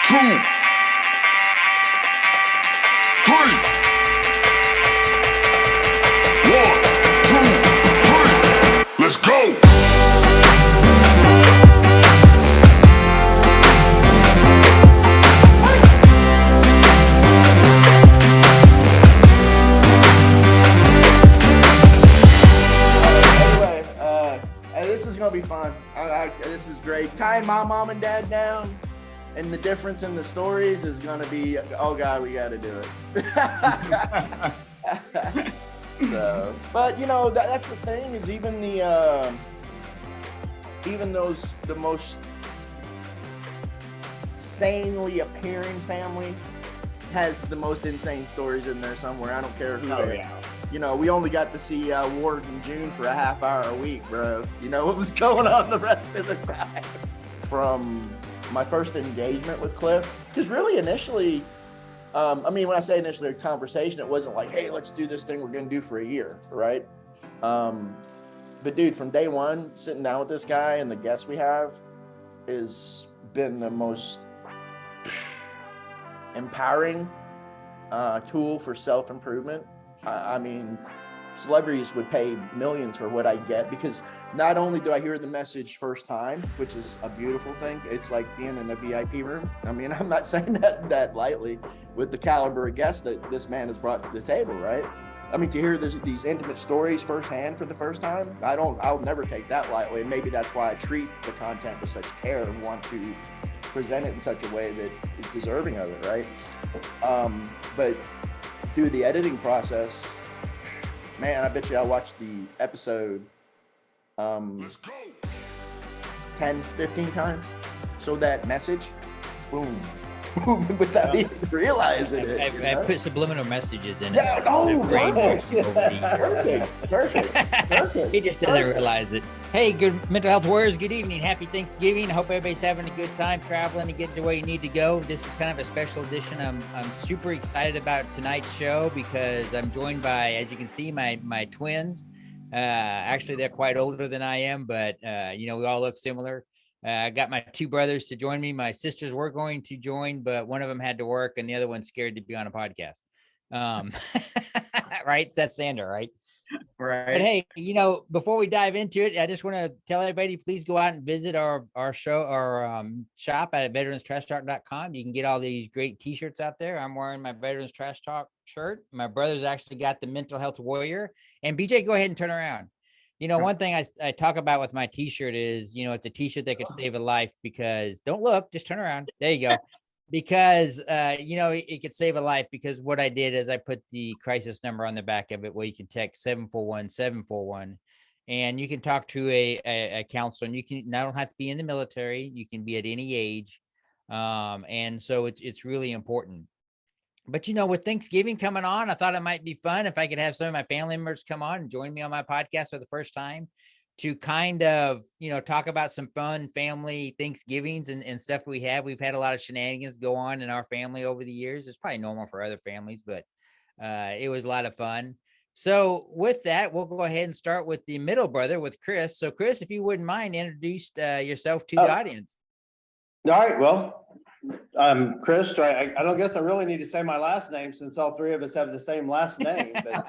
2, 3. 1, 2, 3. Let's go. This is gonna be fun. This is great. Tying my mom and dad down, and the difference in the stories is gonna be, oh God, we got to do it. So, but you know that's the thing, is even the most sanely appearing family has the most insane stories in there somewhere. I don't care who they are. You know, we only got to see Ward and June for a half hour a week, bro. You know what was going on the rest of the time. From my first engagement with Cliff, because really initially, I mean, when I say initially a conversation, it wasn't like, hey, let's do this thing we're going to do for a year, right? But dude, from day one, sitting down with this guy and the guests we have has been the most empowering tool for self-improvement. I mean, celebrities would pay millions for what I get, because not only do I hear the message first time, which is a beautiful thing, it's like being in a VIP room. I mean, I'm not saying that lightly with the caliber of guests that this man has brought to the table, right? I mean, to hear these intimate stories firsthand for the first time, I'll never take that lightly. And maybe that's why I treat the content with such care and want to present it in such a way that is deserving of it, right? But through the editing process, man, I bet you I watched the episode 10, 15 times. So that message, boom, boom, without even realizing it. I put subliminal messages in it. Yeah, perfect. He just doesn't realize it. Hey, good Mental Health Warriors, good evening. Happy Thanksgiving. I hope everybody's having a good time traveling and getting to where you need to go. This is kind of a special edition. I'm super excited about tonight's show because I'm joined by, as you can see, my twins. Actually, they're quite older than I am, but you know, we all look similar. I got my two brothers to join me. My sisters were going to join, but one of them had to work and the other one's scared to be on a podcast. Right? That's Sandra, right? Right. But hey, you know, before we dive into it, I just want to tell everybody, please go out and visit our shop at VeteranTrashTalk.com. You can get all these great t-shirts out there. I'm wearing my Veterans Trash Talk shirt. My brother's actually got the Mental Health Warrior. And BJ, go ahead and turn around. You know, one thing I talk about with my t-shirt is, you know, it's a t-shirt that could save a life, because don't look, just turn around. There you go. Because, you know, it could save a life, because what I did is I put the crisis number on the back of it where you can text 741-741 and you can talk to a counselor, and you can not have to be in the military. You can be at any age. And so it's really important. But, you know, with Thanksgiving coming on, I thought it might be fun if I could have some of my family members come on and join me on my podcast for the first time to kind of, you know, talk about some fun family Thanksgivings and stuff we have. We've had a lot of shenanigans go on in our family over the years. It's probably normal for other families, but it was a lot of fun. So with that, we'll go ahead and start with the middle brother, with Chris. So Chris, if you wouldn't mind, introduce yourself to the audience. All right. Well, I'm Chris. I don't guess I really need to say my last name since all three of us have the same last name. But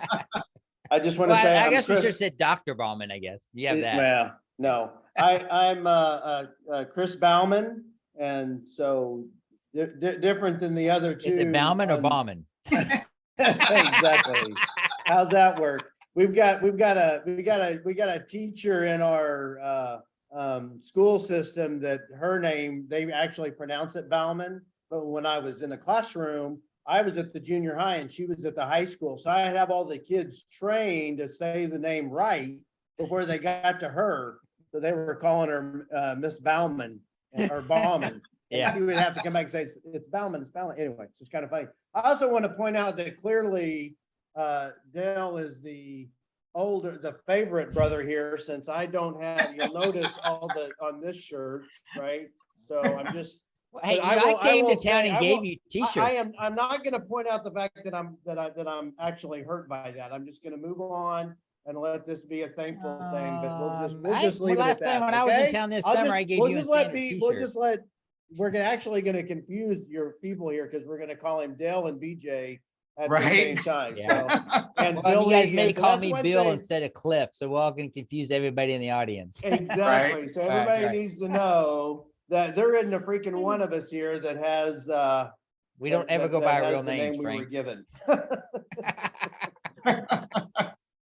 I just want to say, I guess Chris. we should have said Dr. Bauman, I guess. You have that. Well, no, I'm Chris Bauman. And so different than the other two. Is it Bauman or Bauman? Exactly. How's that work? We got a teacher in our school system that her name, they actually pronounce it Bauman. But when I was in the classroom, I was at the junior high and she was at the high school. So I'd have all the kids trained to say the name right before they got to her. So they were calling her Miss Bauman or Bauman. Yeah. She would have to come back and say, it's Bauman, it's Bauman. Anyway, it's just kind of funny. I also want to point out that clearly Dale is the favorite brother here, since I don't have, you'll notice all on this shirt, right? So I'm just, hey, I came to town and gave you t-shirts. I'm not going to point out the fact that I'm actually hurt by that. I'm just going to move on and let this be a thankful thing. But we'll just leave it at that. Last time when I was in town this summer, I gave you a t-shirt. We'll just let actually gonna confuse your people here because we're gonna call him Dale and BJ at the Right. same time. Yeah. So, and Well, you guys Billy, may and so call that's me one Bill thing- instead of Cliff, so we're all gonna confuse everybody in the audience. Exactly. So Right, everybody right. needs to know that there isn't a freaking one of us here that has, We don't ever go by our real names, we were Frank. given.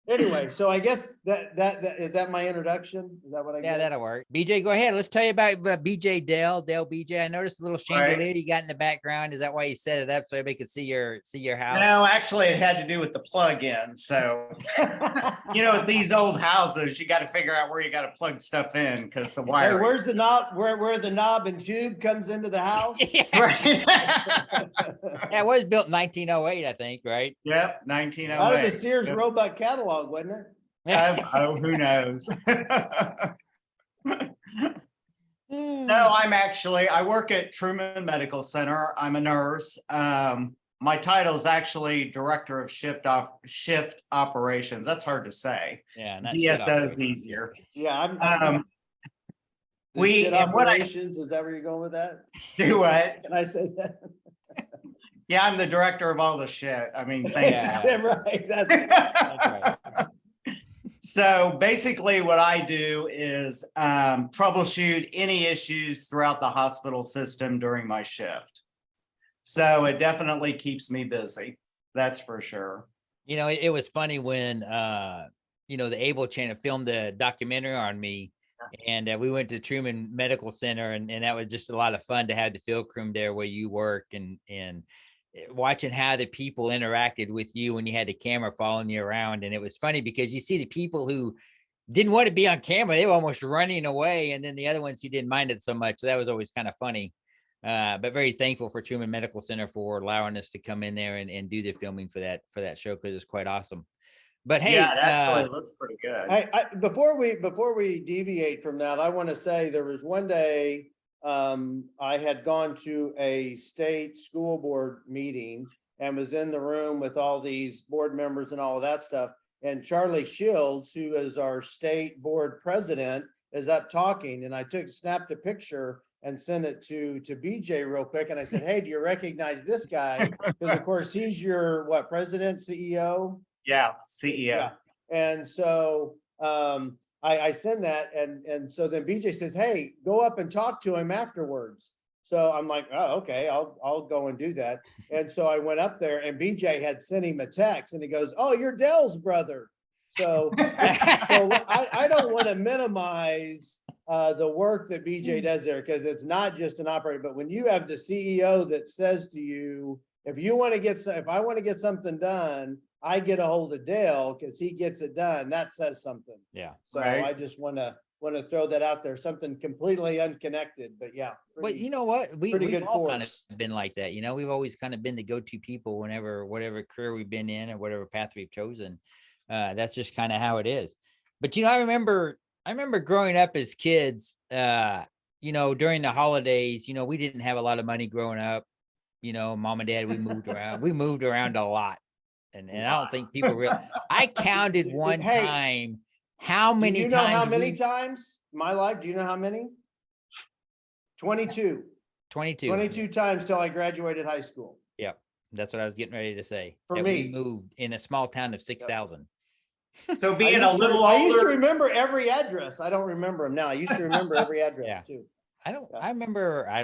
Anyway, so I guess that is that my introduction? Is that what I Yeah, get? that'll work. BJ, go ahead. Let's tell you about BJ Dale BJ. I noticed a little chandelier you got in the background. Is that why you set it up so everybody could see your house? No, actually, it had to do with the plug-in. So, with these old houses, you got to figure out where you got to plug stuff in because the Hey, wire. where's the knob? Where the knob and tube comes into the house? Yeah, Right. it was built in 1908, I think, right? Yep, Out of 1908. the Sears Yep. Roebuck catalog, wasn't it? Who knows? No, I work at Truman Medical Center. I'm a nurse. My title is actually Director of Shift Operations. That's hard to say. Yeah, not DSO is easier. Yeah, Um, the we- shit and what I- operations, is that where you're going with that? Do what? Can I say that? Yeah, I'm the director of all the shit. I mean, thank Yeah. Is that right? That's That's right. So basically what I do is troubleshoot any issues throughout the hospital system during my shift. So it definitely keeps me busy. That's for sure. It was funny when the Able Channel filmed a documentary on me, and we went to Truman Medical Center, and that was just a lot of fun to have the field crew there where you work and watching how the people interacted with you when you had the camera following you around. And it was funny because you see the people who didn't want to be on camera, they were almost running away, and then the other ones who didn't mind it so much. So that was always kind of funny. But very thankful for Truman Medical Center for allowing us to come in there and do the filming for that show, because it's quite awesome. But hey, yeah, it actually looks pretty good. Before we deviate from that, I want to say there was one day I had gone to a state school board meeting and was in the room with all these board members and all of that stuff. And Charlie Shields, who is our state board president, is up talking. And I snapped a picture and sent it to BJ real quick. And I said, hey, do you recognize this guy? Because of course he's your president, CEO? Yeah, CEO. Yeah. And so I send that, and so then BJ says, hey, go up and talk to him afterwards. So I'm like, oh, okay, I'll go and do that. And so I went up there, and BJ had sent him a text, and he goes, oh, you're Dell's brother. So I don't want to minimize the work that BJ does there, because it's not just an operator, but when you have the CEO that says to you, if I want to get something done, I get a hold of Dale because he gets it done. That says something. yeah. So Right. I just want to throw that out there. Something completely unconnected, but yeah. But you know what? pretty We've good all kind force. of been like that. We've always kind of been the go-to people whatever career we've been in or whatever path we've chosen. That's just kind of how it is. But I remember growing up as kids, during the holidays, we didn't have a lot of money growing up. Mom and dad, we moved around. We moved around a lot. And I don't think people really, I counted one Hey, time how many Do you know times how many we- times in my life? Do you know how many? 22. 22. 22 times till I graduated high school. Yep. That's what I was getting ready to say. For that me. we moved in a small town of 6,000. So I being used a to- little I used to older, remember every address. I don't remember them now. I used to remember every address Yeah. too. I don't remember any. I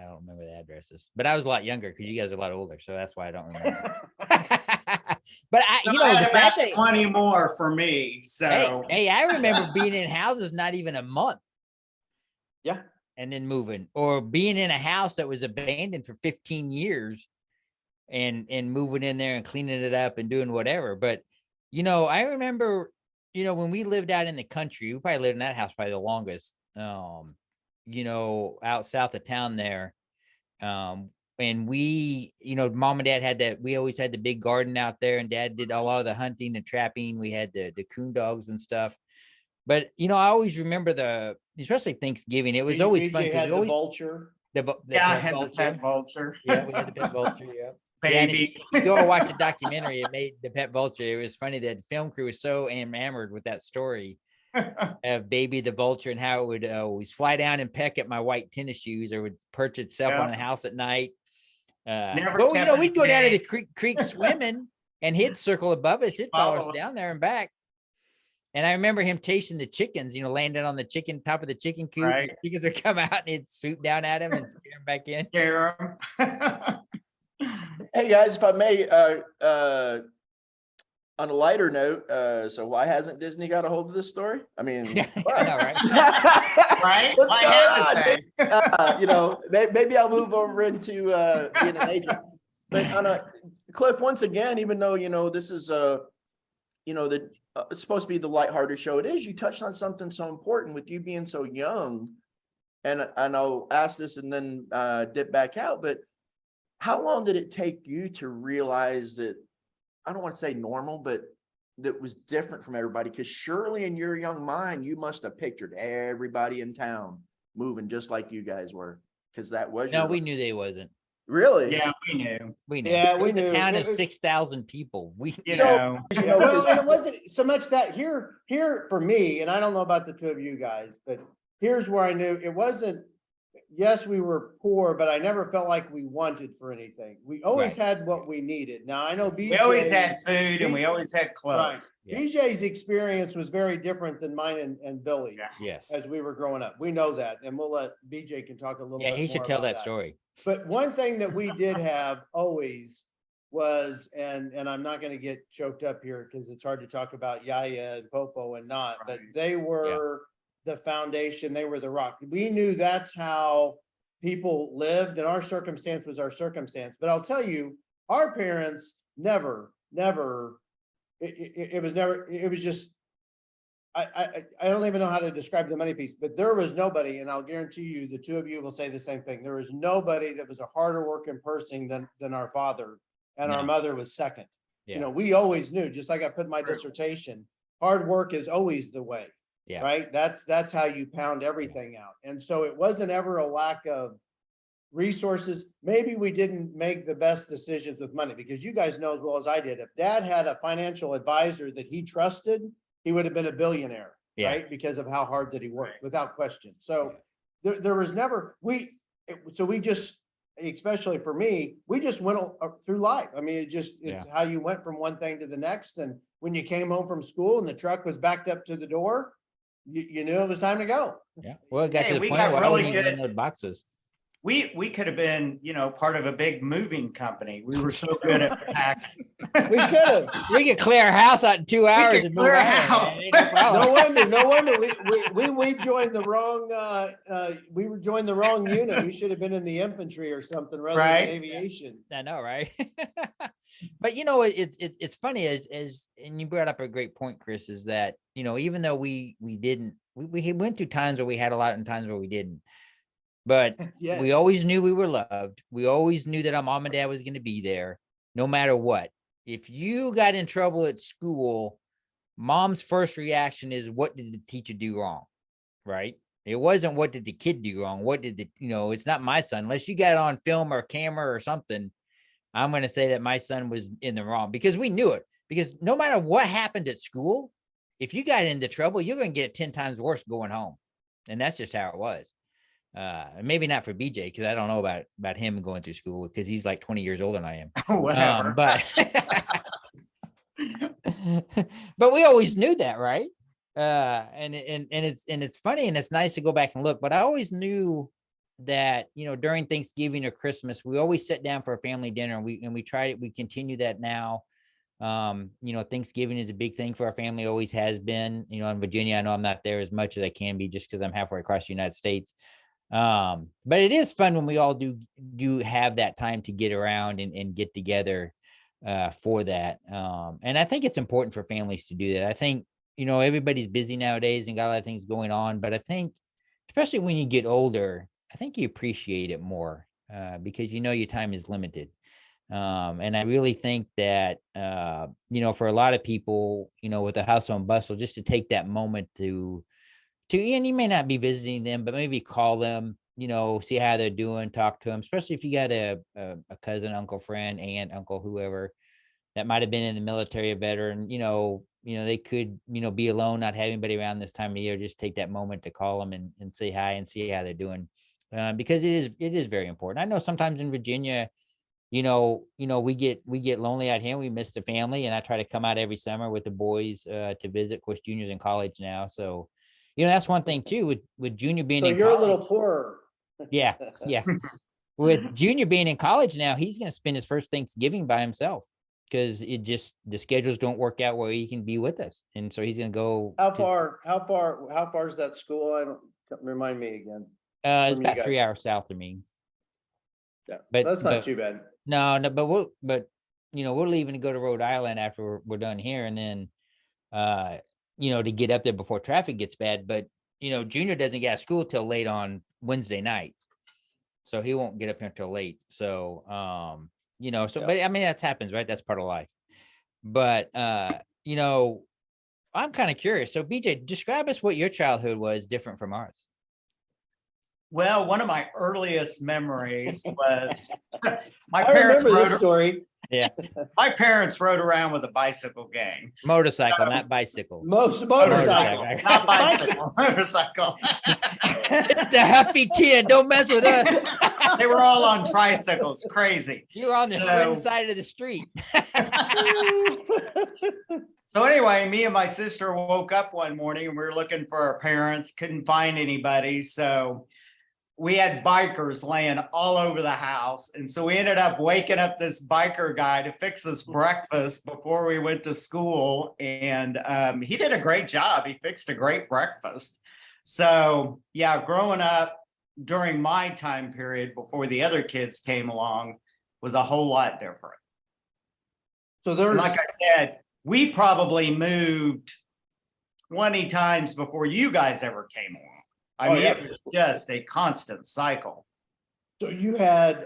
don't remember the addresses, but I was a lot younger because you guys are a lot older. So that's why I don't remember. But so the I had sad about thing, 20 more for me. So hey, I remember being in houses not even a month. Yeah. And then moving, or being in a house that was abandoned for 15 years and moving in there and cleaning it up and doing whatever. But, I remember, when we lived out in the country, we probably lived in that house probably the longest, out south of town there. And we, mom and dad had that, we always had the big garden out there, and dad did a lot of the hunting and trapping. We had the coon dogs and stuff. But, I always remember especially Thanksgiving, it was always fun. BJ had the vulture. yeah, I pet had the vulture. pet vulture. Yeah, we had the pet vulture. Yeah. Baby. Yeah, if you go watch the documentary, it made the pet vulture. It was funny that the film crew was so enamored with that story of Baby the Vulture and how it would always fly down and peck at my white tennis shoes, or would perch itself on the house at night. Never But kept we'd go down to the engaged. creek swimming, and he'd circle above us. He'd follow us Follow us. down there and back. And I remember him chasing the chickens, landing on the top of the chicken coop. Right. The chickens would come out and he'd swoop down at him and scare him back in. Scare 'em. Hey guys, if I may, on a lighter note, so why hasn't Disney got a hold of this story? I mean, I know, right? Right? What's Why going haven't on? Maybe I'll move over into being an agent. But Cliff, once again, even though this is it's supposed to be the lighthearted show, it is. You touched on something so important with you being so young, and I'll ask this and then dip back out. But how long did it take you to realize that? I don't want to say normal, but that was different from everybody, because surely in your young mind, you must have pictured everybody in town moving just like you guys were, because that was No, we knew they wasn't. really. Yeah, we knew. We knew. Yeah, It we was a knew. town of It was- 6,000 people. You So- know. Well, and it wasn't so much that here for me, and I don't know about the two of you guys, but here's where I knew it wasn't. Yes, we were poor, but I never felt like we wanted for anything. We always had what we needed. Now I know We always had BJ's food and we always had right. clothes. Yeah. BJ's experience was very different than mine and Billy's Yeah. Yes. as we were growing up. We know that, and we'll let BJ can talk a little Yeah, bit he should more tell about that story. But one thing that we did have always was, and I'm not going to get choked up here because it's hard to talk about Yaya and Popo and not, but Right. they were the foundation. They were the rock. We knew that's how people lived, and our circumstance was our circumstance. But I'll tell you, our parents never, it was never, it was just, I don't even know how to describe the money piece, but there was nobody, and I'll guarantee you, the two of you will say the same thing. There was nobody that was a harder working person than our father, and our No. mother was second. Yeah. We always knew, just like I put in my True. dissertation, hard work is always the way. Yeah. Right? That's how you pound everything out. And so it wasn't ever a lack of resources. Maybe we didn't make the best decisions with money, because you guys know as well as I did, if dad had a financial advisor that he trusted, he would have been a billionaire, Yeah. right? Because of how hard that he worked, without question. So there was never, so we just, especially for me, we just went through life. I mean, it's how you went from one thing to the next. And when you came home from school and the truck was backed up to the door, you knew it was time to go. Yeah. Well, it got Hey, to the we point got where I really wasn't even in good- those boxes. We could have been, part of a big moving company. We were so good at packing. We could have. We could clear a house out in 2 hours could and move clear a out. house. Man. Ain't no problem. No wonder. We joined the wrong, we were joined the wrong unit. We should have been in the infantry or something rather Right. than aviation. I know, right? But it's funny as and you brought up a great point, Chris, is that even though we went through times where we had a lot and times where we didn't, but Yes. we always knew we were loved. We always knew that our mom and dad was going to be there no matter what. If you got in trouble at school, mom's first reaction is, what did the teacher do wrong? Right? It wasn't, what did the kid do wrong? What did it's not my son. Unless you got it on film or camera or something, I'm going to say that my son was in the wrong, because we knew it. Because no matter what happened at school, if you got into trouble, you're going to get it 10 times worse going home. And that's just how it was. Maybe not for BJ, because I don't know about him going through school, because he's like 20 years older than I am. Whatever. But we always knew that, right? And it's funny, and it's nice to go back and look. But I always knew that during Thanksgiving or Christmas, we always sit down for a family dinner, and we continue that now. Thanksgiving is a big thing for our family, always has been. In Virginia, I know I'm not there as much as I can be, just because I'm halfway across the United States. But it is fun when we all do have that time to get around and get together for that. And I think it's important for families to do that. I think, everybody's busy nowadays and got a lot of things going on, but I think, especially when you get older, I think you appreciate it more because your time is limited. And I really think that, for a lot of people, with the hustle and bustle, just to take that moment to, and you may not be visiting them, but maybe call them, see how they're doing, talk to them, especially if you got a cousin, uncle, friend, aunt, uncle, whoever, that might have been in the military, a veteran, they could, be alone, not have anybody around this time of year, just take that moment to call them and say hi and see how they're doing. Because it is very important. I know sometimes in Virginia, we get lonely out here. We miss the family, and I try to come out every summer with the boys to visit. Of course, Junior's in college now, so that's one thing too with Junior being So in you're a little college. poorer. Yeah, yeah. With Junior being in college now, he's going to spend his first Thanksgiving by himself because the schedules don't work out where he can be with us, and so he's going to go. How far is that school? Remind me again. It's from you about 3 guys? hours south of me. Yeah, But- that's not but- too bad. No, but we're leaving to go to Rhode Island after we're done here, and then to get up there before traffic gets bad. But Junior doesn't get out of school till late on Wednesday night, so he won't get up here until late. So Yeah. but I mean that happens, right? That's part of life. But I'm kind of curious. So BJ, describe us what your childhood was different from ours. Well, one of my earliest memories was my I parents remember this rode, story. Yeah, my parents rode around with a bicycle gang. motorcycle, not bicycle. Motorcycle. Motorcycle, Motorcycle. not bicycle, motorcycle. It's the Huffy 10. Don't mess with us. They were all on tricycles, crazy. You were on the So- side of the street. So anyway, me and my sister woke up one morning and we were looking for our parents, couldn't find anybody. So we had bikers laying all over the house. And so we ended up waking up this biker guy to fix us breakfast before we went to school. And he did a great job. He fixed a great breakfast. So yeah, growing up during my time period before the other kids came along was a whole lot different. So there's, Like I said, we probably moved 20 times before you guys ever came along. I Oh, mean, yeah. it was just a constant cycle. so you had,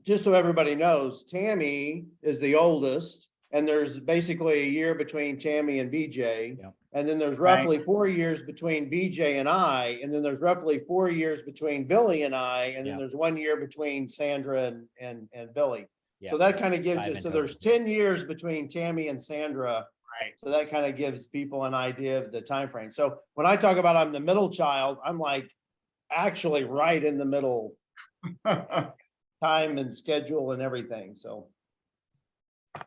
just so everybody knows, Tammy is the oldest, and there's basically a year between Tammy and BJ. Yep. And then there's Right. roughly 4 years between BJ and I, and then there's roughly 4 years between Billy and I, and then Yep. there's 1 year between Sandra and Billy. So Yeah. that kind of gives 5 you, in so there's total. 10 years between Tammy and Sandra. Right. So that kind of gives people an idea of the time frame. So when I talk about I'm the middle child, I'm like actually right in the middle, time and schedule and everything. So.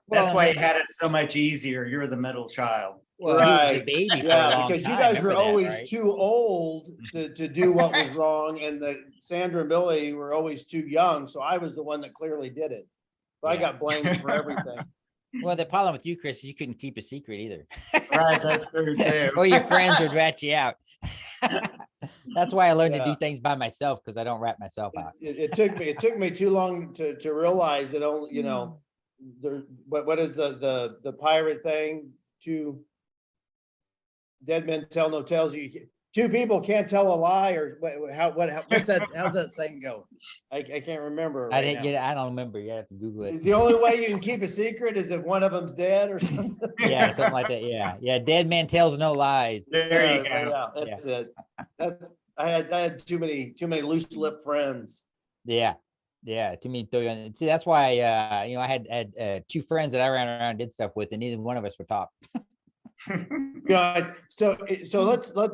Well, That's why and you had it so much easier. You're the middle child. Well, he was the Right. baby for a Yeah, long because you time. guys were Remember that, always right? too old to do what was wrong, and the Sandra and Billy were always too young, so I was the one that clearly did it. So I Yeah. got blamed for everything. Well, the problem with you, Chris, is you couldn't keep a secret either. Right, that's true too. Or your friends would rat you out. That's why I learned to Yeah. do things by myself, because I don't rat myself out. It took me too long to realize that only, there, what is the pirate thing? Two dead men tell no tales. Two people can't tell a lie, or what's that? How's that saying go? I can't remember. I right didn't now. get it. I don't remember. You have to Google it. The only way you can keep a secret is if one of them's dead or something. Yeah, something like that. Yeah. Yeah. Dead man tells no lies. There you go. Yeah, that's it. I had too many loose lip friends. Yeah. Yeah. Too many. See, that's why, I had 2 friends that I ran around and did stuff with, and neither one of us would talk. So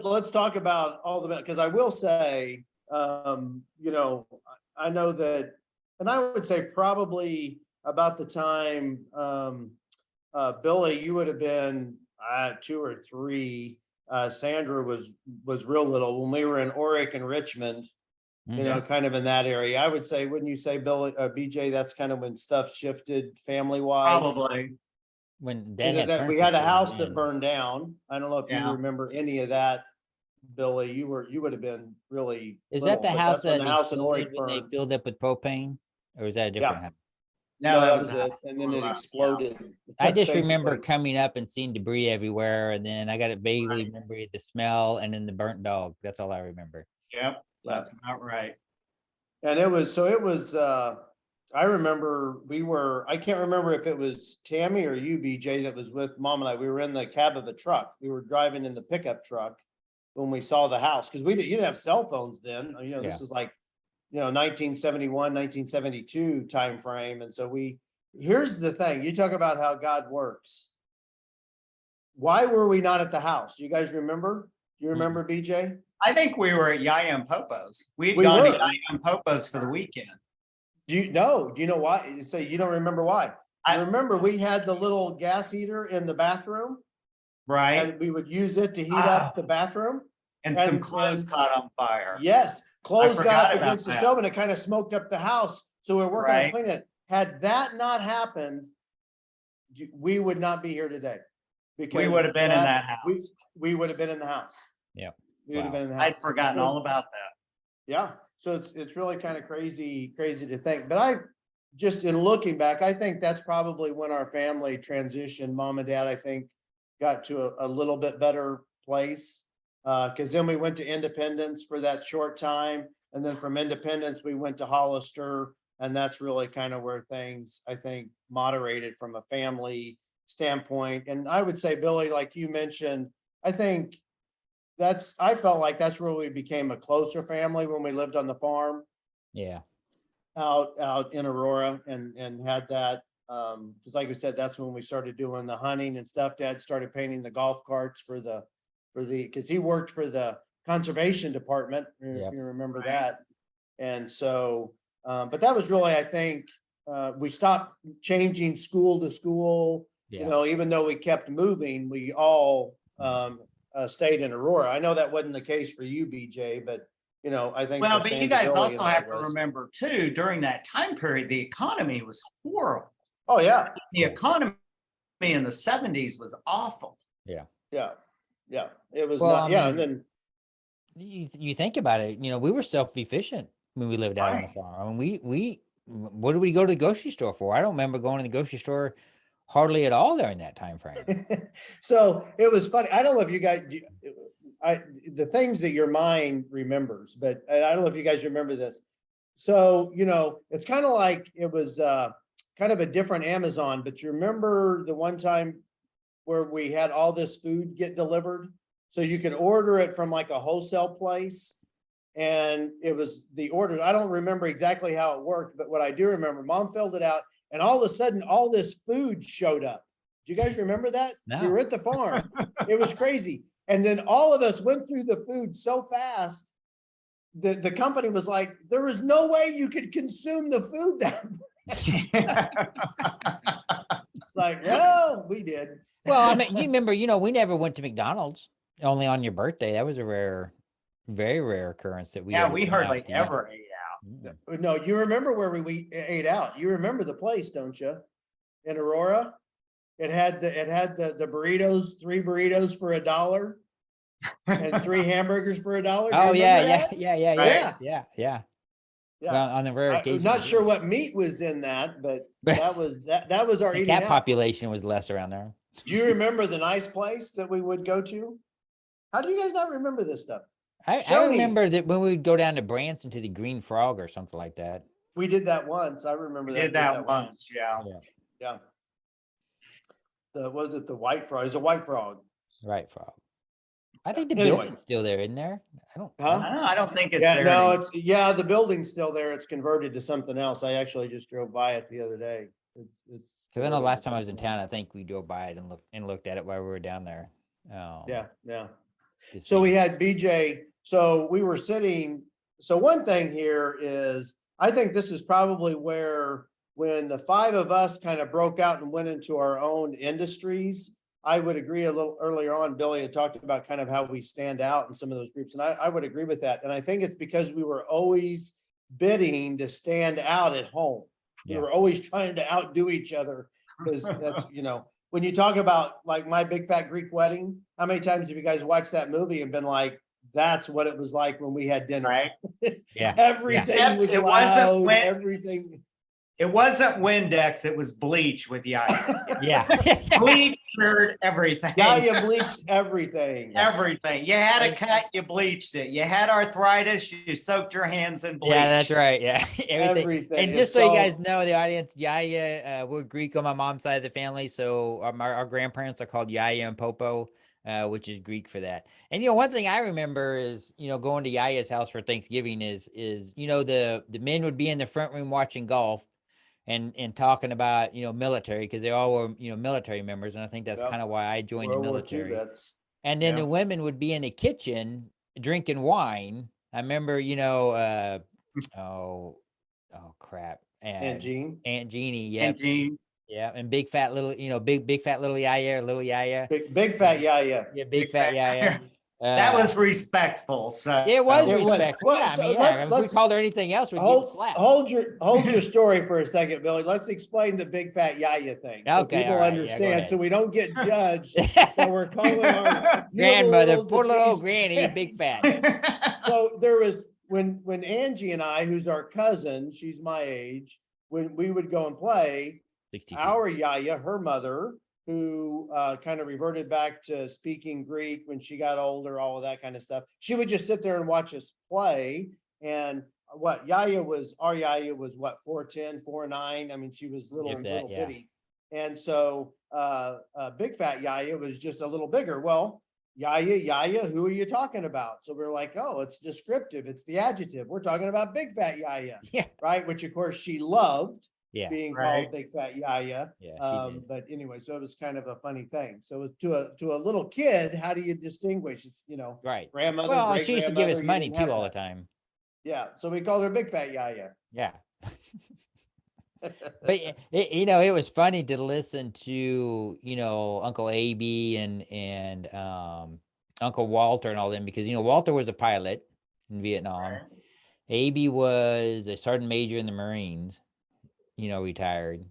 let's talk about all the, because I will say, I know that, and I would say probably about the time, Billy, you would have been 2 or 3. Sandra was real little when we were in Oric and Richmond, kind of in that area. I would say, wouldn't you say, Billy, BJ, that's kind of when stuff shifted family wise? Probably. When Is it that we had a house that burned down? I don't know if you Yeah. remember any of that, Billy. You would have been really. Is little, that the but house that's when that the house in Oric exploded when they burned? filled up with propane? Or is that a different house? No, that was the it. house And then it blew up, exploded. I just remember basically. coming up and seeing debris everywhere, and then I got it vaguely remember the smell and then the burnt dog. That's all I remember. Yeah. Yep, that's about right. And it was, I remember I can't remember if it was Tammy or you, BJ, that was with Mom and I. We were in the cab of a truck. We were driving in the pickup truck when we saw the house, because you didn't have cell phones then. This is like, 1971, 1972 timeframe. And so we Here's the thing. You talk about how God works. Why were we not at the house? Do you guys remember? Do you remember, BJ? I think we were at Yaya and Popo's. We'd We gone to were. Yaya and Popo's for the weekend. Do you know? Do you know why? So you don't remember why? I remember we had the little gas heater in the bathroom, Right? and we would use it to heat up the bathroom. And some and- clothes caught on fire. Yes, clothes got forgot up about against the that. stove and it kind of smoked up the house. So we're working on Right. cleaning it. Had that not happened, we would not be here today. Because We would have been in that we- house. We would have been in the house. Yep. We would have Wow. been in the house. I'd forgotten So- all about that. Yeah, so it's really kind of crazy to think, but I just in looking back, I think that's probably when our family transitioned. Mom and dad, I think, got to a little bit better place. Cause then we went to Independence for that short time. And then from Independence, we went to Hollister. And that's really kind of where things, I think, moderated from a family standpoint. And I would say, Billy, like you mentioned, I think I felt like that's where we became a closer family when we lived on the farm Yeah. out in Aurora and had that. Cause like I said, that's when we started doing the hunting and stuff. Dad started painting the golf carts cause he worked for the conservation department. If Yep. you remember Right. that. And so, but that was really, I think, we stopped changing school to school, you Yeah. know, even though we kept moving, we all, stayed in Aurora. I know that wasn't the case for you, BJ, but you know, I think. Well, for but you Sandy, guys Billy, also and I have to was. remember too, during that time period, the economy was horrible. Oh, yeah, The economy in the 70s was awful. yeah, it was Well, not, I yeah, mean, and then, You think about it, we were self-efficient when we lived out on the Right. farm. I mean, what did we go to the grocery store for? I don't remember going to the grocery store hardly at all during that time frame. so it was funny. I don't know if you guys, the things that your mind remembers, but I don't know if you guys remember this. So, it's kind of like it was kind of a different Amazon, but you remember the one time where we had all this food get delivered? So you could order it from like a wholesale place. And it was the order. I don't remember exactly how it worked, but what I do remember, Mom filled it out and all of a sudden all this food showed up. Do you guys remember that? We No. were at the farm. It was crazy. And then all of us went through the food so fast that the company was like, there was no way you could consume the food that like, well, we did. Well, I mean, you remember, we never went to McDonald's only on your birthday. That was a very rare occurrence that we. Yeah, ever we went hardly out to eat. ever ate out. No, you remember where we ate out. You remember the place, don't you? In Aurora? It had the burritos, 3 burritos for $1 and 3 hamburgers for $1. Do you Oh yeah, remember yeah, that? yeah. Yeah. Well, on the rare I'm occasion. not sure what meat was in that, but that was our The eating cat out. population was less around there. Do you remember the nice place that we would go to? How do you guys not remember this stuff? I remember Shoney's. that when we would go down to Branson to the Green Frog or something like that. We did that once. I remember We that. did that once, yeah. Yeah. Was it the White Frog? It's a White Frog. Right, Frog. I think the Anyway. building's still there, isn't there? I don't. Huh? I don't think it's Yeah, there. no, anymore. the building's still there. It's converted to something else. I actually just drove by it the other day. It's. Because I know converted last to time I was in something town, else. I think we drove by it and looked at it while we were down there. Yeah. to So we see. had BJ, so we were sitting, so one thing here is, I think this is probably where, when the 5 of us kind of broke out and went into our own industries, I would agree a little earlier on, Billy had talked about kind of how we stand out in some of those groups, and I would agree with that. And I think it's because we were always bidding to stand out at home. We Yeah. were always trying to outdo each other, because that's, when you talk about like My Big Fat Greek Wedding, how many times have you guys watched that movie and been like, that's what it was like when we had dinner? Right? Yeah. Everything Except was it wasn't loud, when- everything. It wasn't Windex, it was bleach with Yaya. Yeah. Bleach cured everything. Yeah, you bleached everything. Everything. You had a cut, you bleached it. You had arthritis, you soaked your hands in bleach. Yeah, that's right. Yeah. Everything. And It's just so you all- guys know, the audience, Yaya, we're Greek on my mom's side of the family. So our grandparents are called Yaya and Popo, which is Greek for that. And, one thing I remember is, going to Yaya's house for Thanksgiving is the men would be in the front room watching golf. and talking about, military, because they all were, military members. And I think that's Yep. kind of why I joined the World War II military. vets. And then Yeah. the women would be in the kitchen drinking wine. I remember, oh crap. And Gene, Aunt Jeannie, And yep. Gene, Yeah. And big fat little, big fat little yaya, little yaya. big fat yaya. Yeah, big fat yaya. that was respectful. So It was It was. respectful. Well, Yeah, I so mean, let's- if we let's- called her anything else, we'd get Hold, slapped. hold your story for a second, Billy. Let's explain the big fat yaya thing. So Okay, people all right, yeah, go understand, ahead. so we don't get judged. So we're calling our Grandmother, little poor little old deceased- granny, big fat. So there was, when Angie and I, who's our cousin, she's my age, when we would go and play, 62. our yaya, her mother, who kind of reverted back to speaking Greek when she got older, all of that kind of stuff. She would just sit there and watch us play. And our yaya was what, 4'10", 4'9". I mean, she was little, If that, little yeah. bitty. And so big fat yaya was just a little bigger. Well, yaya, who are you talking about? So we're like, oh, it's descriptive. It's the adjective. We're talking about big fat yaya, Yeah. right? Which of course she loved Yeah. being Right. called big fat yaya. Yeah. She did. But anyway, so it was kind of a funny thing. So to a little kid, how do you distinguch? It's, Right. grandmother. Well, great she used to give us grandmother, you money didn't too have all the that. time. Yeah, so we called her big fat yaya. Yeah. But it was funny to listen to, Uncle AB and Uncle Walter and all them, because Walter was a pilot in Vietnam. Right. AB was a sergeant major in the Marines, retired.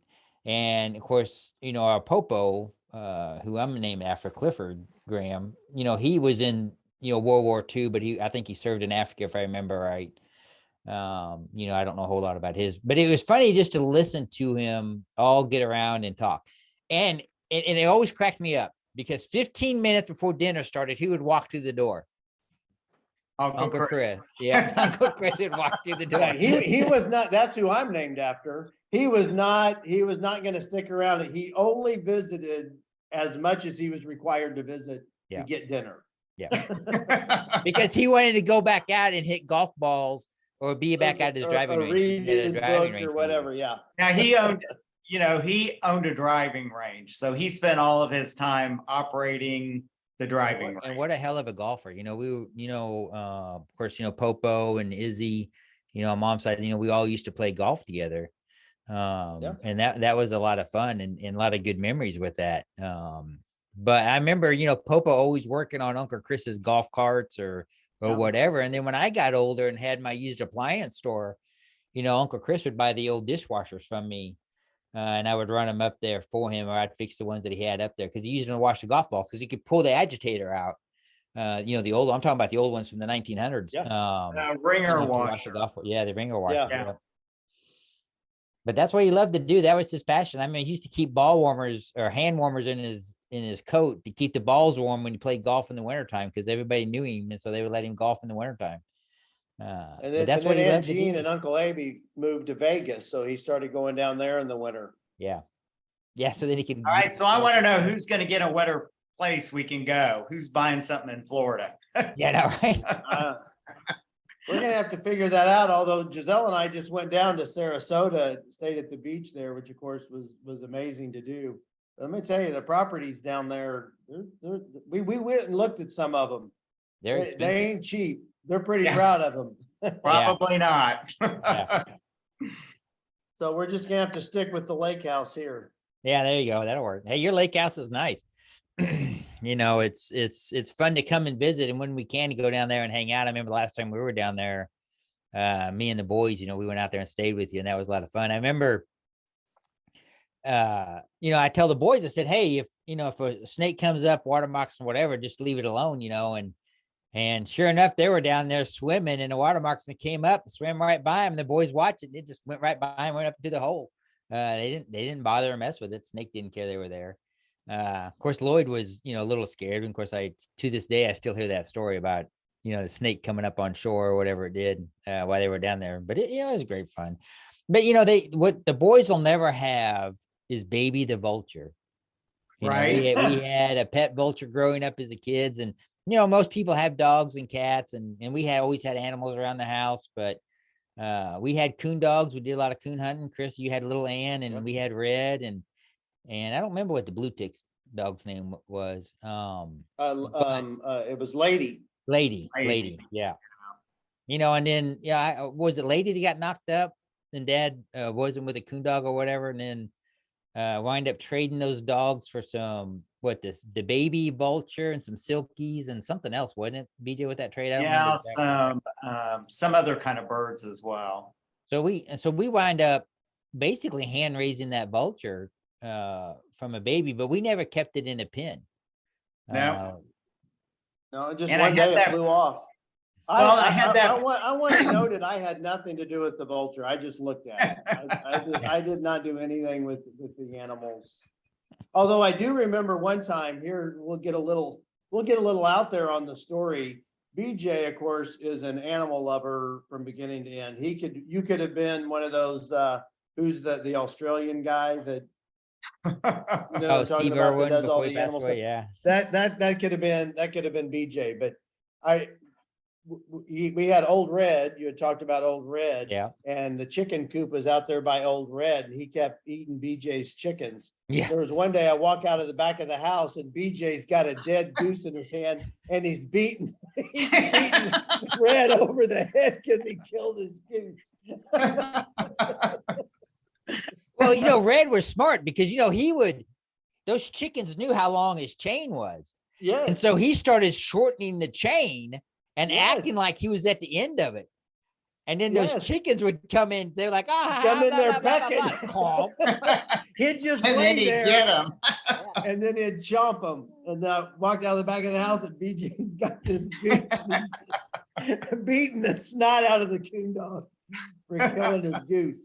And of course, our Popo, who I'm named after, Clifford Graham, he was in, World War II, but I think he served in Africa, if I remember right. I don't know a whole lot about his, but it was funny just to listen to him all get around and talk. And it always cracked me up, because 15 minutes before dinner started, he would walk through the door. Uncle Chris. Yeah. Uncle Chris would walk through the door. Yeah, he was not, that's who I'm named after. He was not going to stick around. He only visited as much as he was required to visit Yeah. to get dinner. Yeah. Because he wanted to go back out and hit golf balls or be back out at his driving or range. read He had a his driving book range or for whatever. years. Yeah. Now he owned a driving range, so he spent all of his time operating the driving range. And what a hell of a golfer. We were, of course, Popo and Izzy, on mom's side, we all used to play golf together. And that was a lot of fun and a lot of good memories with that. But I remember, Popo always working on Uncle Chris's golf carts or whatever. And then when I got older and had my used appliance store, Uncle Chris would buy the old dishwashers from me. And I would run them up there for him, or I'd fix the ones that he had up there, because he used them to wash the golf balls, because he could pull the agitator out. The old, I'm talking about the old ones from the 1900s. Ringer you could wash washer. the golf ball. Yeah, the ringer washer. Yeah. Yeah. But that's what he loved to do. That was his passion. I mean, he used to keep ball warmers or hand warmers in his coat to keep the balls warm when he played golf in the wintertime, because everybody knew him, and so they would let him golf in the wintertime. And then, that's and what then he Aunt loved to Jean do. and Uncle Abe moved to Vegas, so he started going down there in the winter. Yeah. Yeah, so then he could. All right, so I want to know who's going to get a wetter place we can go. Who's buying something in Florida? Yeah, no, right. We're gonna have to figure that out, although Giselle and I just went down to Sarasota, stayed at the beach there, which of course was amazing to do. Let me tell you, the properties down there, we went and looked at some of them. They're They expensive. ain't cheap. They're pretty Yeah. proud of them. Probably not. Yeah. So we're just gonna have to stick with the lake house here. Yeah, there you go. That'll work. Hey, your lake house is nice. It's fun to come and visit, and when we can, to go down there and hang out. I remember the last time we were down there, me and the boys, we went out there and stayed with you, and that was a lot of fun. I remember, I tell the boys, I said, hey, if a snake comes up, water moccasin, whatever, just leave it alone, and sure enough, they were down there swimming, and the water moccasin came up and swam right by them. And the boys watched it. It just went right by and went up into the hole. They didn't bother or mess with it. Snake didn't care they were there. Of course, Lloyd was, a little scared. And of course, to this day, I still hear that story about, the snake coming up on shore or whatever it did while they were down there. But it was great fun. But, what the boys will never have is Baby the vulture. Right. We had a pet vulture growing up as a kids, and, most people have dogs and cats, and we had always had animals around the house, but We had coon dogs. We did a lot of coon hunting. Chris, you had little Ann, and Yep. we had Red, and I don't remember what the blue ticks dog's name was. It was Lady. Lady, yeah. And then was it Lady that got knocked up, and Dad wasn't with a coon dog or whatever, and then wind up trading those dogs for some the baby vulture and some silkies and something else, wasn't it? BJ, with that trade? I don't remember exactly. Some other kind of birds as well. So we wind up basically hand raising that vulture from a baby, but we never kept it in a pen. No. No, just And one I day had it that- flew off. Well, I had that- I want to note it. I had nothing to do with the vulture. I just looked at it. I did not do anything with the animals. Although I do remember one time here, we'll get a little out there on the story. BJ, of course, is an animal lover from beginning to end. You could have been one of those, who's the Australian guy that, Steve that Irwin does all before he the passed animal away, stuff. yeah. That could have been BJ, but we had Old Red. You had talked about Old Red. Yeah. And the chicken coop was out there by Old Red, and he kept eating BJ's chickens. Yeah. There was one day I walk out of the back of the house and BJ's got a dead goose in his hand, and he's beating Red over the head because he killed his goose. Well, Red was smart because those chickens knew how long his chain was. Yes. And so he started shortening the chain and Yes. acting like he was at the end of it. And then those Yes. chickens would come in. They're like, Come in there pecking. Calm. He'd just And then lay he'd there. get them. And then he'd chomp them, and walked out of the back of the house, and BJ's got this goose beating the snot out of the coon dog for killing his goose.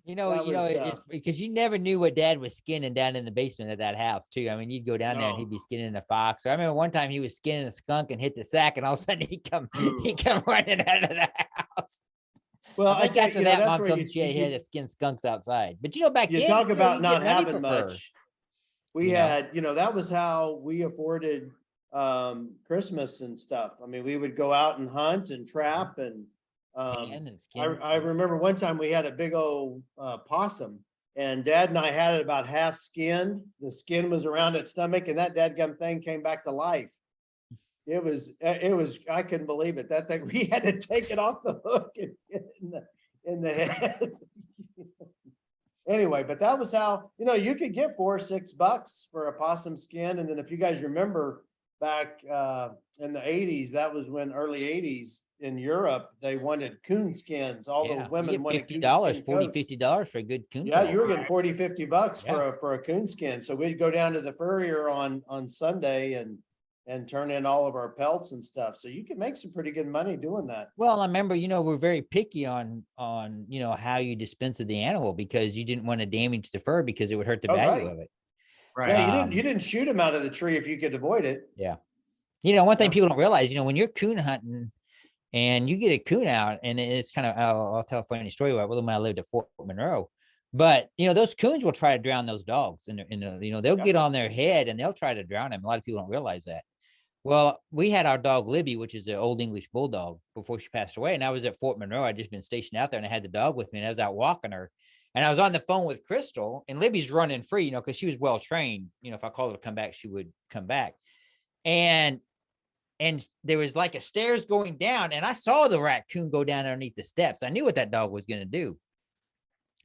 It's because you never knew what Dad was skinning down in the basement of that house too. I mean, you'd go down there and he'd be skinning a fox. So I remember one time he was skinning a skunk and hit the sack, and all of a sudden he come running out of the house. Well, I think after that, Mom told me she you had to skin skunks outside. But back then, talk about you not get money having for fur. much. We had, that was how we afforded Christmas and stuff. I mean, we would go out and hunt and trap, and Tan and skin. I remember one time we had a big old possum, and Dad and I had it about half skinned. The skin was around its stomach, and that dadgum thing came back to life. It was, I couldn't believe it. That thing, we had to take it off the hook and get it in the head. Anyway, but that was how, you could get $4 or $6 for a possum skin. And then if you guys remember back in the 80s, that was when early 80s in Europe, they wanted coon skins. All the women wanted $50, $50 for a good coon. Yeah, dog. you were getting $40-50 for a coon skin. So we'd go down to the furrier on Sunday and turn in all of our pelts and stuff. So you can make some pretty good money doing that. Well, I remember, we're very picky on how you dispense of the animal, because you didn't want to damage the fur because it would hurt the value of it. Right. Yeah, you didn't shoot them out of the tree if you could avoid it. Yeah. One thing people don't realize, when you're coon hunting and you get a coon out, and it's kind of, I'll tell a funny story about when I lived at Fort Monroe. But those coons will try to drown those dogs, and they'll get on their head and they'll try to drown them. A lot of people don't realize that. Well, we had our dog Libby, which is an old English bulldog, before she passed away. And I was at Fort Monroe. I'd just been stationed out there, and I had the dog with me, and I was out walking her. And I was on the phone with Crystal, and Libby's running free, because she was well trained. If I called her to come back, she would come back. And there was like a stairs going down, and I saw the raccoon go down underneath the steps. I knew what that dog was going to do.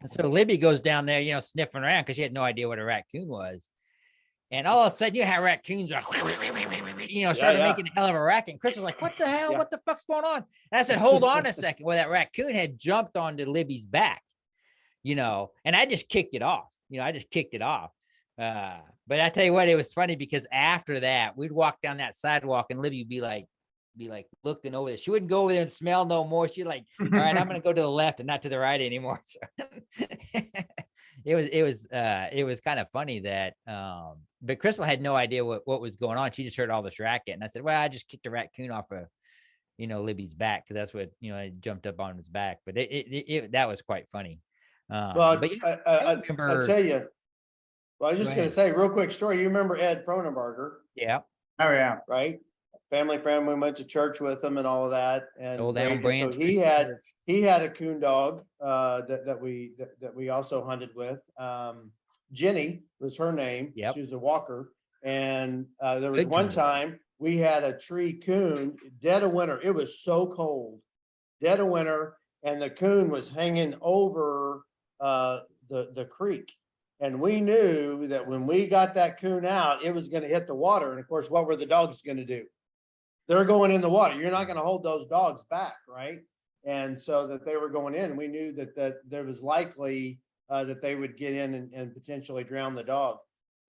And so Libby goes down there, sniffing around, because she had no idea what a raccoon was. And all of a sudden, raccoons are, started making a hell of a racket. And Chris was like, what the hell? What the fuck's going on? And I said, hold on a second. Well, that raccoon had jumped onto Libby's back, and I just kicked it off. But I tell you what, it was funny, because after that, we'd walk down that sidewalk, and Libby would be like looking over there. She wouldn't go over there and smell no more. She'd like, all right, I'm going to go to the left and not to the right anymore. So it was kind of funny that, but Crystal had no idea what was going on. She just heard all this racket. And I said, well, I just kicked a raccoon off of, Libby's back. Cause that's what, I jumped up on his back, but that was quite funny. Well, but I remember, tell you, well, I was just going to say real quick story. You remember Ed Fronenberger, yeah. Oh yeah. right? family friend. We went to church with him and all of that. And Old great. Elm And Branch. so he had a coon dog that we also hunted with. Jenny was her name. Yep. She was a walker. And there was Good one coon dog. time we had a tree coon, dead of winter. It was so cold, dead of winter, and the coon was hanging over the creek. And we knew that when we got that coon out, it was going to hit the water. And of course, what were the dogs going to do? They're going in the water. You're not going to hold those dogs back, right? And so that they were going in, we knew that there was likely that they would get in and potentially drown the dog.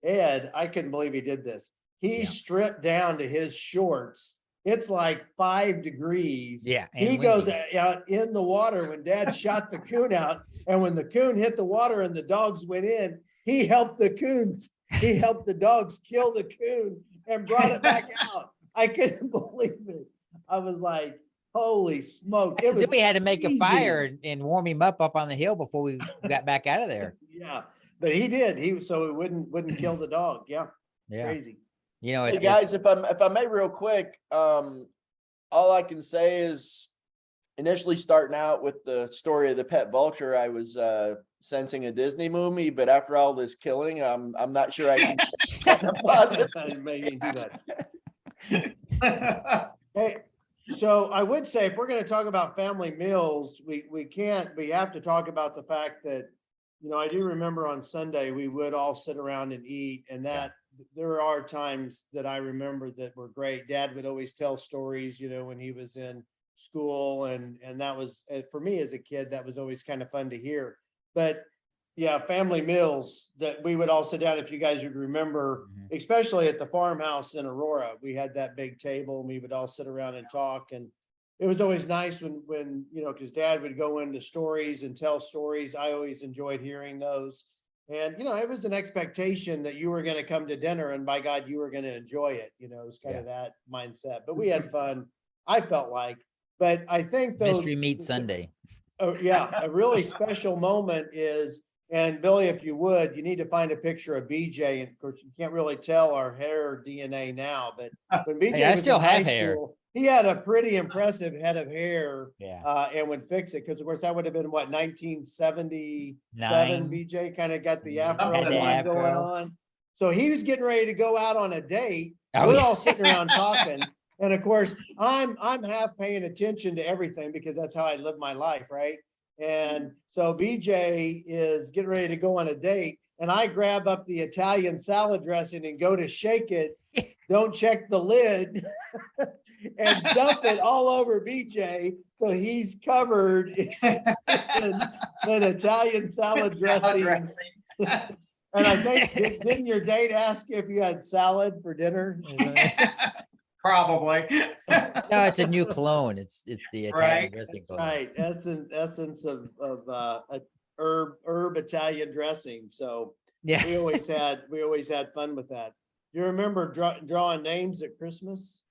Ed, I couldn't believe he did this. He stripped down to his shorts. It's like 5 degrees. Yeah. He goes out in the water when Dad shot the coon out. And when the coon hit the water and the dogs went in, he helped the coon. He helped the dogs kill the coon and brought it back out. I couldn't believe it. I was like, holy smoke. It was we had to make easy. a fire and warm him up on the hill before we got back out of there. Yeah, but he did. So it wouldn't kill the dog. Yeah. Yeah. Crazy. You know, Hey guys, if I may real quick, all I can say is initially starting out with the story of the pet vulture, I was sensing a Disney movie, but after all this killing, I'm not sure I can Maybe do that. Hey, so I would say if we're going to talk about family meals, we have to talk about the fact that, I do remember on Sunday, we would all sit around and eat, and that there are times that I remember that were great. Dad would always tell stories, when he was in school, and that was, for me as a kid, that was always kind of fun to hear. But yeah, family meals that we would all sit down, if you guys would remember, especially at the farmhouse in Aurora, we had that big table and we would all sit around and talk. And it was always nice when because Dad would go into stories and tell stories. I always enjoyed hearing those. And, it was an expectation that you were going to come to dinner and by God, you were going to enjoy it. It was kind of that mindset, but we had fun. I felt like, but I think those Mystery Meat Sunday. Oh yeah. A really special moment is, and Billy, if you would, you need to find a picture of BJ. And of course you can't really tell our hair DNA now, but when BJ I was still in have high hair. school, he had a pretty impressive head of hair. Yeah. And would fix it. Cause of course that would have been what, 1977, Nine. BJ kind of got the Yeah, afro had the going afro. on. So he was getting ready to go out on a date. Oh, We're yeah. all sitting around talking. And of course I'm half paying attention to everything because that's how I live my life. Right. And so BJ is getting ready to go on a date. And I grab up the Italian salad dressing and go to shake it. Don't check the lid. And dump it all over BJ, so he's covered in Italian salad dressing. And I think didn't your date ask if you had salad for dinner? Probably. No, it's a new cologne. It's the Italian Right. dressing cologne. Right, essence of a herb Italian dressing. So Yeah. we always had fun with that. You remember drawing names at Christmas?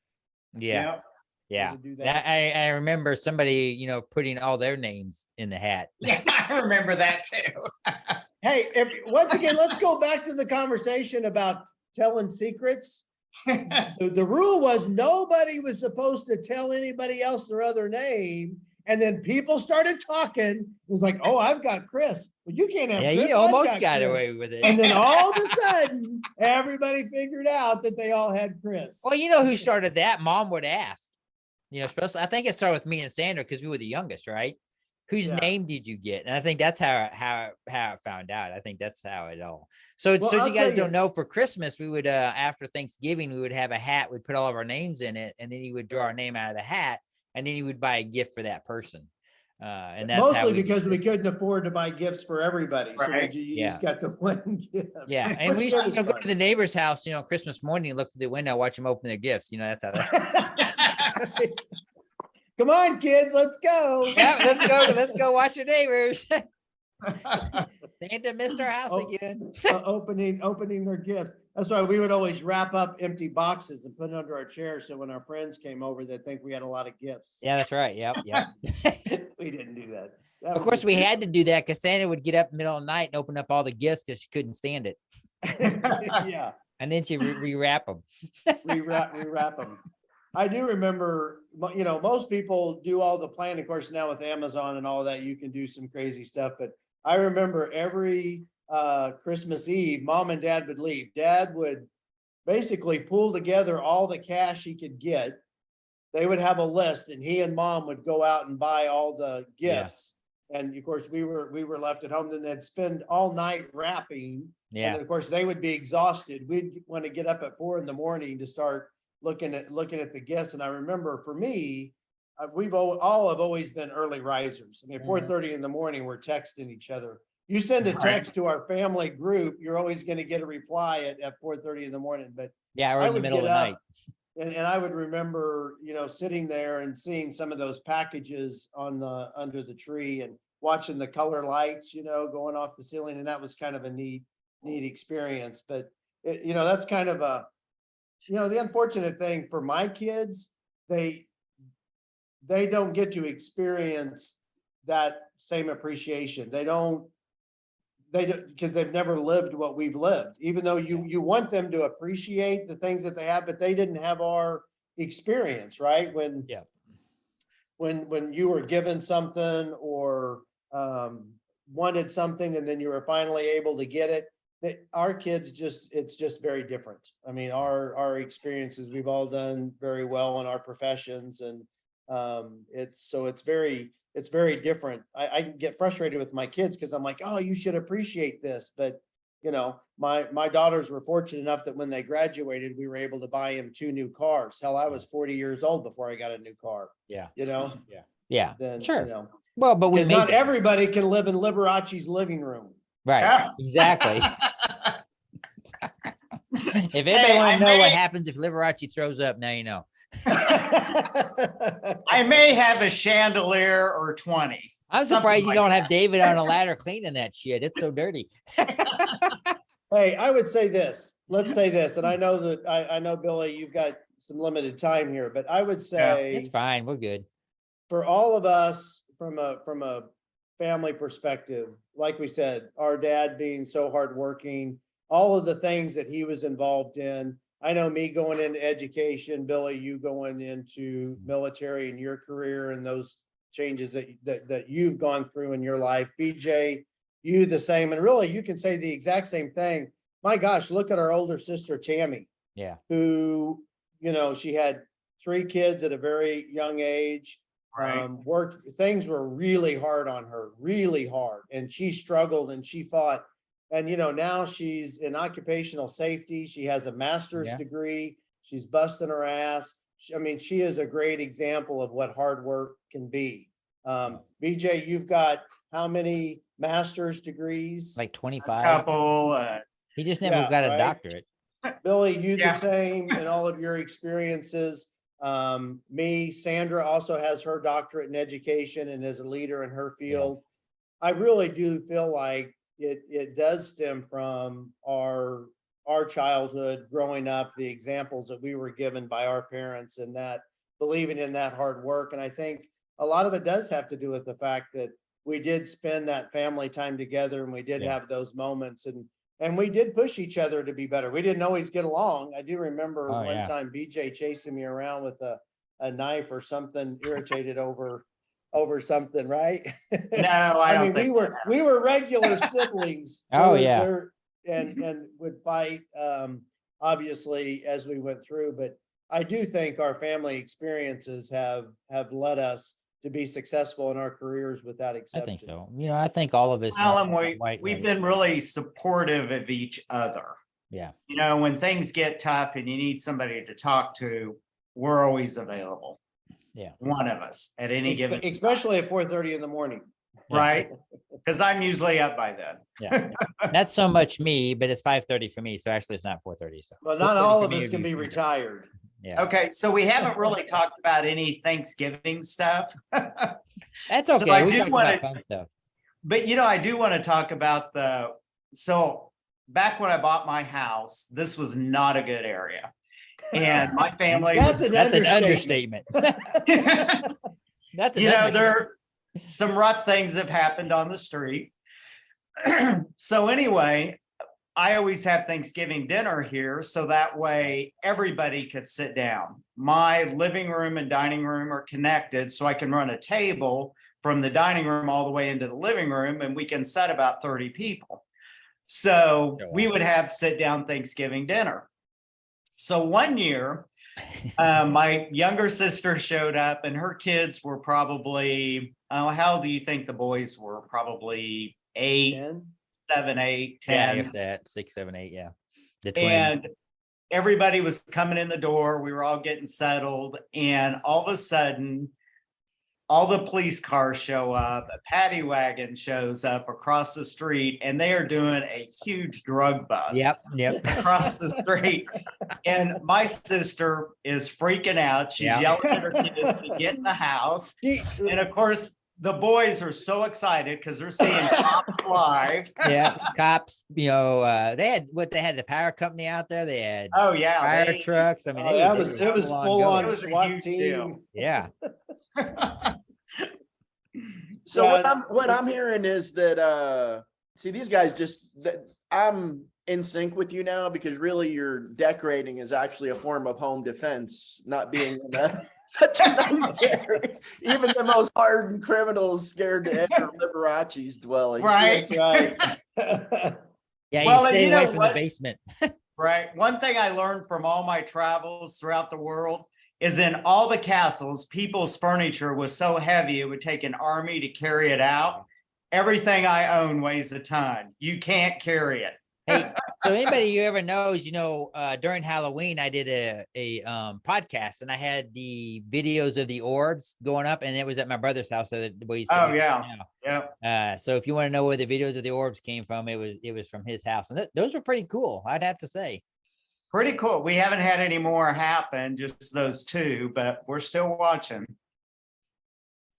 Yeah. Yeah. to do that. I remember somebody, putting all their names in the hat. Yeah, I remember that too. Hey, once again, let's go back to the conversation about telling secrets. The rule was nobody was supposed to tell anybody else their other name. And then people started talking. It was like, oh, I've got Chris. Well, you can't have Yeah, Chris. you I've almost got Chris. away with it. And then all of a sudden, everybody figured out that they all had Chris. Well, you know who started that? Mom would ask. Especially I think it started with me and Sandra because we were the youngest, right? Whose Yeah. name did you get? And I think that's how it found out. I think that's how it all. So Well, so I'll you guys tell you- don't know, for Christmas we would after Thanksgiving we would have a hat. We'd put all of our names in it, and then he would draw our name out of the hat, and then he would buy a gift for that person. And that's how Mostly we because we couldn't afford to buy gifts for everybody. So Right. you just got the one gift. Yeah, and we Which used to was go fun. to the neighbor's house, Christmas morning, look through the window, watch them open their gifts. That's how that. Come on, kids, let's go. Yeah, let's go watch your neighbors. Santa missed our house Oh. again. Opening their gifts. That's why we would always wrap up empty boxes and put it under our chairs. So when our friends came over, they'd think we had a lot of gifts. Yeah, that's right. Yep. We didn't do that. That Of was course, just- we had to do that because Santa would get up in the middle of the night and open up all the gifts because she couldn't stand it, Yeah, and then she rewrap them. rewrap them. I do remember, most people do all the planning, of course, now with Amazon and all that, you can do some crazy stuff, but I remember every Christmas Eve, mom and dad would leave. Dad would basically pull together all the cash he could get. They would have a list and he and mom would go out and buy all the gifts. And of course, we were left at home. Then they'd spend all night wrapping. And then of course, they would be exhausted. We'd want to get up at 4 a.m. to start looking at the gifts. And I remember for me, we've all have always been early risers. I mean, 4:30 in the morning, we're texting each other. You send a text to our family group, you're always going to get a reply at 4:30 in the morning. But Yeah, or I in the would middle of get the up, night. and I would remember, sitting there and seeing some of those packages under the tree and watching the color lights, going off the ceiling. And that was kind of a neat experience. But that's kind of the unfortunate thing for my kids, they don't get to experience that same appreciation. They don't, because they've never lived what we've lived, even though you want them to appreciate the things that they have, but they didn't have our experience, right? When you were given something or wanted something and then you were finally able to get it, that our kids it's just very different. I mean, our experiences, we've all done very well in our professions, and it's very different. I can get frustrated with my kids because I'm like, oh, you should appreciate this. But, my daughters were fortunate enough that when they graduated, we were able to buy them 2 new cars. Hell, I was 40 years old before I got a new car. Yeah. Yeah. Then, Sure. Well, but we not made it. everybody can live in Liberace's living room. Right. Yeah. Exactly. If anybody Hey, want I to know what may- happens if Liberace throws up, now you know. I may have a chandelier or 20. I'm Something surprised you like don't that. have David on a ladder cleaning that shit. It's so dirty. Hey, I would say this, let's say this, and I know that, I know, Billy, you've got some limited time here, but I would say. It's fine. We're good. For all of us, from a family perspective, like we said, our dad being so hardworking, all of the things that he was involved in. I know me going into education, Billy, you going into military and your career and those changes that you've gone through in your life. BJ, you the same, and really you can say the exact same thing. My gosh, look at our older sister, Tammy. Yeah. Who, she had 3 kids at a very young age. Right. Things were really hard on her, really hard. And she struggled and she fought. And, now she's in occupational safety. She has a master's degree. She's busting her ass. She is a great example of what hard work can be. BJ, you've got how many master's degrees? Like 25. Couple. He just never got a doctorate. Billy, you Yeah. the same in all of your experiences. Sandra also has her doctorate in education and is a leader in her field. I really do feel like it does stem from our childhood growing up, the examples that we were given by our parents and that believing in that hard work. And I think a lot of it does have to do with the fact that we did spend that family time together and we did have those moments and we did push each other to be better. We didn't always get along. I do remember one time BJ chasing me around with a knife or something, irritated over something, right? No, I don't think we were regular siblings. Oh, And would fight, obviously, as we went through. But I do think our family experiences have led us to be successful in our careers without I exception. think so. I think all of us. Alan, we've been really supportive of each other. Yeah. When things get tough and you need somebody to talk to, we're always available. Yeah. One of us at any given, Especially at 4:30 in the morning. right? Because I'm usually up by then. Yeah. Not so much me, but it's 5:30 for me. So actually it's not 4:30. So Well, not 4:30 all for of me us would can be 3:30. retired. Yeah. Okay, so we haven't really talked about any Thanksgiving stuff. That's So okay. I We do talked wanna- about fun stuff. But I do want to talk about so back when I bought my house, this was not a good area. And my family That's was, an That's an understatement. understatement. That's an there understatement. some rough things have happened on the street. So anyway, I always have Thanksgiving dinner here, so that way everybody could sit down. My living room and dining room are connected, so I can run a table from the dining room all the way into the living room, and we can set about 30 people. So we would have sit down Thanksgiving dinner. So one year, my younger sister showed up, and her kids were probably, how old do you think the boys were? Probably 8, 10? 7, 8, 10. Yeah, if that 6, 7, 8. Yeah. The twins. And everybody was coming in the door. We were all getting settled. And all of a sudden, all the police cars show up. A paddy wagon shows up across the street, and they are doing a huge drug bust. Yep. Across the street. And my sister is freaking out. She's yelling at her kids to get in the house. And of course, the boys are so excited because they're seeing cops live. Yeah, cops. They had the power company out there. They had fire trucks. I mean, it was full on SWAT team. Deal. Yeah. So what I'm hearing is that see, these guys I'm in sync with you now, because really your decorating is actually a form of home defense, not being in such a nice area. Even the most hardened criminals scared to enter Liberace's dwelling. Right. That's right. Yeah, Well, you stay you away know from what? the basement. Right. One thing I learned from all my travels throughout the world is in all the castles, people's furniture was so heavy, it would take an army to carry it out. Everything I own weighs a ton. You can't carry it. Hey, so anybody you ever knows, during Halloween, I did a podcast, and I had the videos of the orbs going up, and it was at my brother's house. So so if you want to know where the videos of the orbs came from, it was from his house, and those were pretty cool, I'd have to say. Pretty cool. We haven't had any more happen, just those 2, but we're still watching.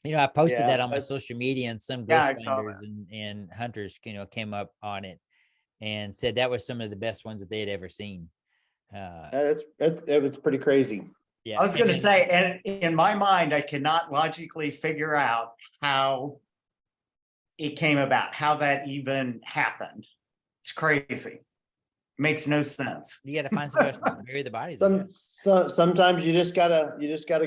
I posted that on my social media, and some Yeah, ghost finders and hunters, came up on it and said that was some of the best ones that they had ever seen. It was pretty crazy. Yeah, I was going to say, and in my mind, I cannot logically figure out how it came about, how that even happened. It's crazy. Makes no sense. You got to find somebody to bury the bodies. I guess. Sometimes you just gotta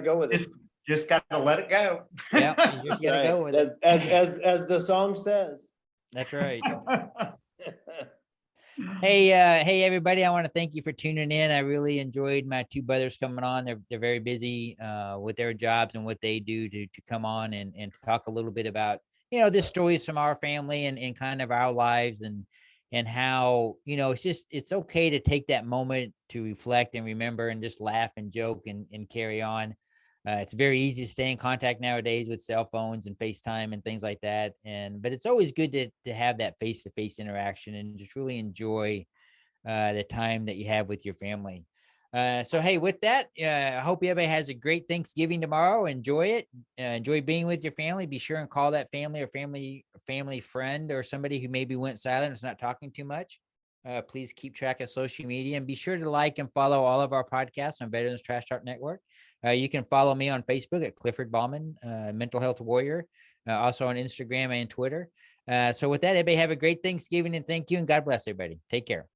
go with it. Just got to let it go. Yeah, you just got to go with it. As the song says. That's right. Hey, everybody! I want to thank you for tuning in. I really enjoyed my 2 brothers coming on. They're very busy with their jobs and what they do to come on and talk a little bit about the stories from our family and kind of our lives and how it's okay to take that moment to reflect and remember and just laugh and joke and carry on. It's very easy to stay in contact nowadays with cell phones and FaceTime and things like that. But it's always good to have that face-to-face interaction and just really enjoy the time that you have with your family. So, hey, with that, I hope everybody has a great Thanksgiving tomorrow. Enjoy it. Enjoy being with your family. Be sure and call that family or family friend or somebody who maybe went silent, is not talking too much. Please keep track of social media and be sure to like and follow all of our podcasts on Veterans Trash Talk Network. You can follow me on Facebook at Clifford Ballman, Mental Health Warrior, also on Instagram and Twitter. So with that, everybody have a great Thanksgiving, and thank you, and God bless everybody. Take care.